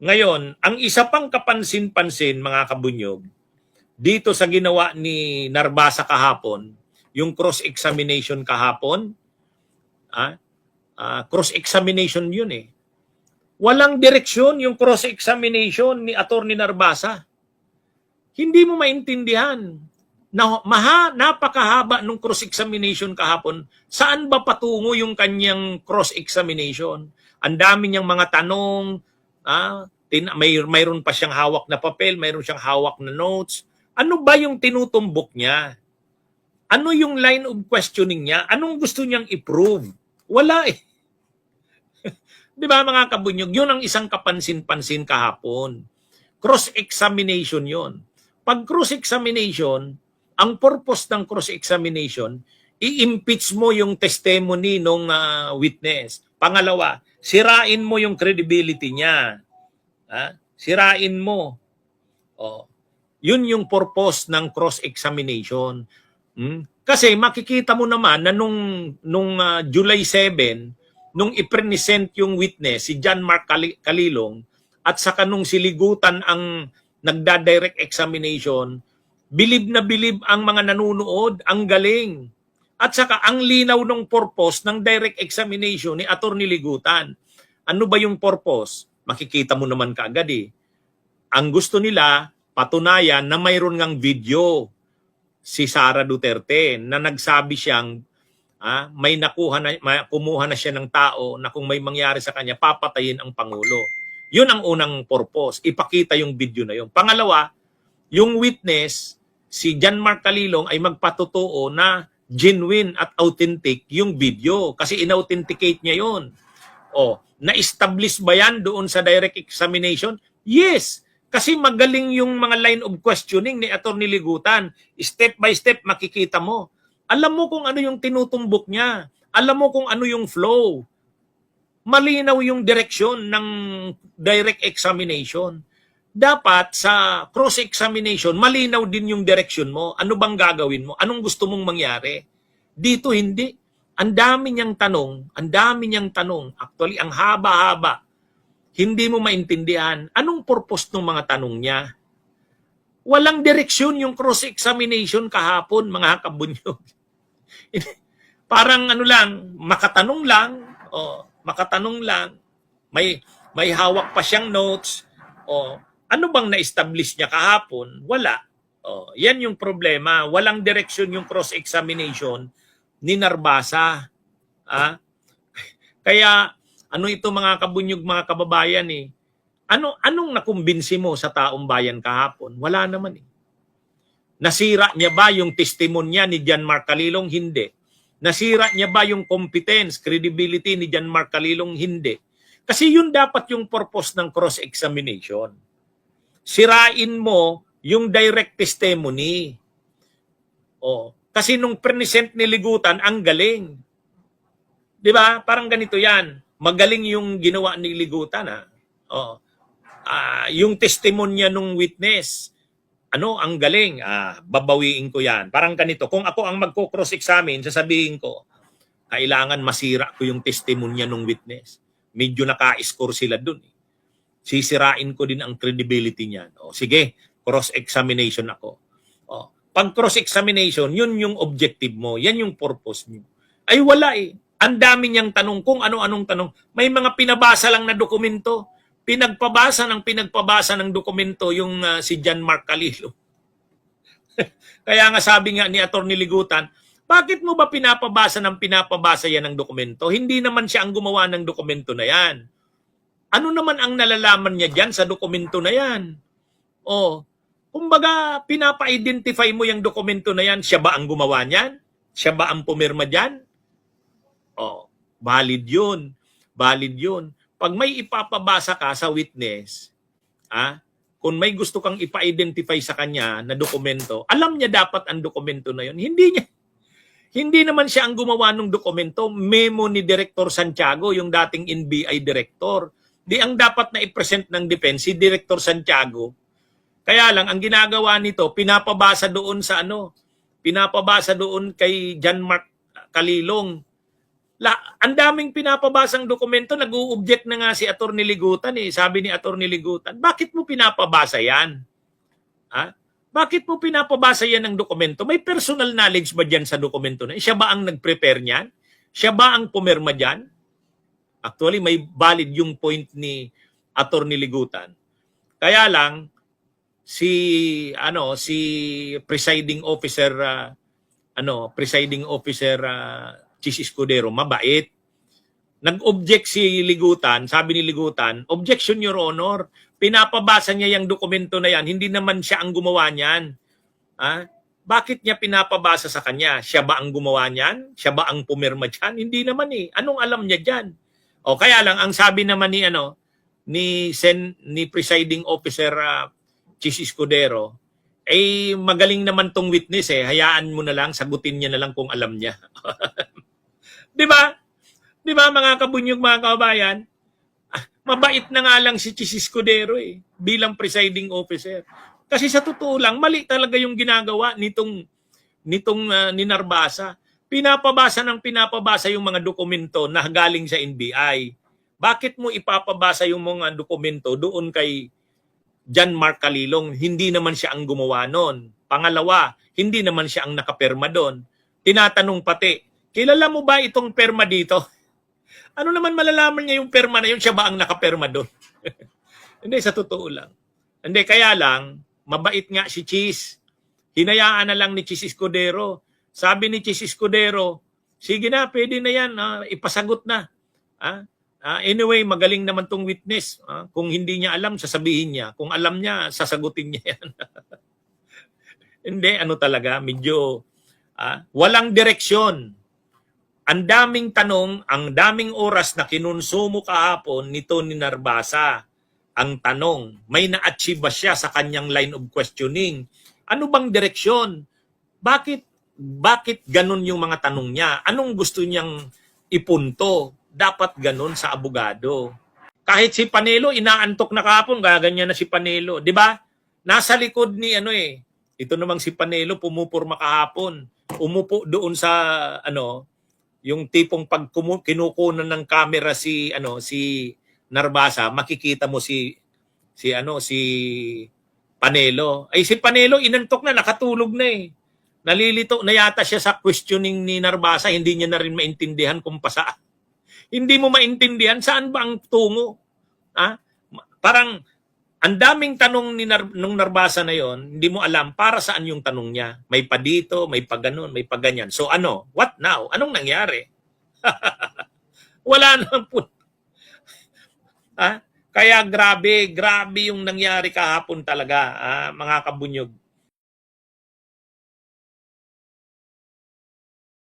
Ngayon, ang isa pang kapansin-pansin, mga kabunyog, dito sa ginawa ni Narbasa kahapon, yung cross-examination kahapon, cross-examination yun eh. Walang direksyon yung cross-examination ni Atty. Narbasa. Hindi mo maintindihan. Napakahaba nung cross-examination kahapon. Saan ba patungo yung kanyang cross-examination? Ang dami niyang mga tanong, mayroon pa siyang hawak na papel, mayroon siyang hawak na notes. Ano ba yung tinutumbok niya? Ano yung line of questioning niya? Anong gusto niyang i-prove? Wala eh. Di ba mga kabunyog? Yun ang isang kapansin-pansin kahapon. Cross-examination yun. Pag cross-examination, ang purpose ng cross-examination, i-impeach mo yung testimony ng witness. Pangalawa, sirain mo yung credibility niya. Sirain mo. Yun yung purpose ng cross-examination. Kasi makikita mo naman na nung July 7, nung i-present yung witness, si John Mark Calilong, at saka nung siligutan ang nagda-direct examination, bilib na bilib ang mga nanunood, ang galing. At saka ang linaw ng purpose ng direct examination ni Atty. Ligutan. Ano ba yung purpose? Makikita mo naman kaagad eh. Ang gusto nila, patunayan na mayroon ngang video si Sara Duterte na nagsabi siyang kumuha na siya ng tao na kung may mangyari sa kanya, papatayin ang Pangulo. Yun ang unang purpose. Ipakita yung video na yun. Pangalawa, yung witness, si John Mark Calilong ay magpatotoo na genuine at authentic yung video. Kasi inauthenticate niya yun. Na-establish ba yan doon sa direct examination? Yes. Kasi magaling yung mga line of questioning ni Atty. Ligutan. Step by step makikita mo. Alam mo kung ano yung tinutumbok niya. Alam mo kung ano yung flow. Malinaw yung direksyon ng direct examination. Dapat sa cross-examination, malinaw din yung direksyon mo. Ano bang gagawin mo? Anong gusto mong mangyari? Dito hindi. Ang dami niyang tanong. Actually, ang haba-haba. Hindi mo maintindihan. Anong purpose ng mga tanong niya? Walang direksyon yung cross-examination kahapon, mga kabunyog. Parang makatanong lang, may hawak pa siyang notes. Ano bang na-establish niya kahapon? Wala. Yan yung problema. Walang direksyon yung cross-examination ni Narbasa. Kaya, ito mga kabunyog, mga kababayan eh. Anong nakumbinsi mo sa taong bayan kahapon? Wala naman eh. Nasira niya ba yung testimonya ni John Mark Calilong? Hindi. Nasira niya ba yung competence, credibility ni John Mark Calilong? Hindi. Kasi yun dapat yung purpose ng cross-examination. Sirain mo yung direct testimony. Kasi nung present ni Ligutan, ang galing. Di ba? Parang ganito yan. Magaling yung ginawa ni Ligutan. Yung testimonya nung witness, ang galing, babawiin ko yan. Parang ganito, kung ako ang magko-cross-examine, sasabihin ko, kailangan masira ko yung testimonya nung witness. Medyo naka-score sila dun. Sisirain ko din ang credibility niyan. Sige, cross-examination ako. Pag cross-examination, yun yung objective mo, yan yung purpose mo. Ay wala eh. Ang dami niyang tanong, kung ano-anong tanong. May mga pinabasa lang na dokumento. Pinagpabasa ng dokumento yung si John Mark Calilong. Kaya nga sabi nga ni Atty. Ligutan, bakit mo ba pinapabasa yan ng dokumento? Hindi naman siya ang gumawa ng dokumento na yan. Ano naman ang nalalaman niya dyan sa dokumento na yan? Kumbaga, pinapa-identify mo yung dokumento na yan. Siya ba ang gumawa niyan? Siya ba ang pumirma dyan? Valid yun. Pag may ipapabasa ka sa witness, kung may gusto kang ipa-identify sa kanya na dokumento, alam niya dapat ang dokumento na yun. Hindi naman siya ang gumawa ng dokumento. Memo ni Director Santiago, yung dating NBI director. Di ang dapat na i-present ng defense, si Director Santiago. Kaya lang, ang ginagawa nito, pinapabasa doon kay John Mark Calilong. Ang daming pinapabasang dokumento, nag-u-object na nga si Atty. Ligutan eh. Sabi ni Atty. Ligutan, bakit mo pinapabasa yan? Ha? Bakit mo pinapabasa yan ng dokumento? May personal knowledge ba dyan sa dokumento na? Siya ba ang nag-prepare niyan? Siya ba ang pumirma dyan? Actually, may valid yung point ni Atty. Ligutan. Kaya lang, si presiding officer Chis Escudero mabait. Nag-object si Ligutan, sabi ni Ligutan, objection your honor. Pinapabasa niya yung dokumento na yan, hindi naman siya ang gumawa niyan. Bakit niya pinapabasa sa kanya? Siya ba ang gumawa niyan? Siya ba ang pumirma diyan? Hindi naman eh. Anong alam niya diyan? O kaya lang ang sabi naman ni presiding officer Chis Escudero, magaling naman tong witness eh. Hayaan mo na lang, sagutin niya na lang kung alam niya. 'Di ba? 'Di ba mga kabunyog, mga kababayan? Mabait na nga lang si Chis Escudero eh, bilang presiding officer. Kasi sa totoo lang, mali talaga yung ginagawa nitong ni Narbasa. Pinapabasa yung mga dokumento na galing sa NBI. Bakit mo ipapabasa yung mga dokumento doon kay John Mark Calilong? Hindi naman siya ang gumawa noon. Pangalawa, hindi naman siya ang nakapirma doon. Tinatanong pati, kilala mo ba itong perma dito? Ano naman malalaman niya yung perma na yun? Siya ba ang nakapirma doon? Hindi, sa totoo lang. Hindi, kaya lang, mabait nga si Chis. Hinayaan na lang ni Chis Escudero. Sabi ni Chis Escudero, sige na, pwede na yan, ipasagot na. Anyway, magaling naman tong witness. Kung hindi niya alam, sasabihin niya. Kung alam niya, sasagutin niya yan. Hindi, talaga, medyo walang direksyon. Ang daming tanong, ang daming oras na kinonsumo kahapon nito ni Narbasa. Ang tanong, may na-achieve ba siya sa kanyang line of questioning? Ano bang direksyon? Bakit ganun yung mga tanong niya? Anong gusto niyang ipunto? Dapat ganun sa abogado. Kahit si Panelo, inaantok na kahapon, gaganyan na si Panelo. 'Di ba? Nasa likod ni ito namang si Panelo, pumupurma kahapon. Umupo doon sa yung tipong pag kinukunan ng camera si Narbasa, makikita mo si Panelo. Ay si Panelo inantok na, nakatulog na eh. Nalilito na yata siya sa questioning ni Narbasa, hindi niya na rin maintindihan kung saan. Hindi mo maintindihan saan ba ang tungo? Parang ang daming tanong nung Narbasa na yon, hindi mo alam para saan yung tanong niya. May pa dito, may pa ganun, may pa ganyan. So what now? Anong nangyari? Wala naman po. Kaya grabe yung nangyari kahapon talaga, mga kabunyog.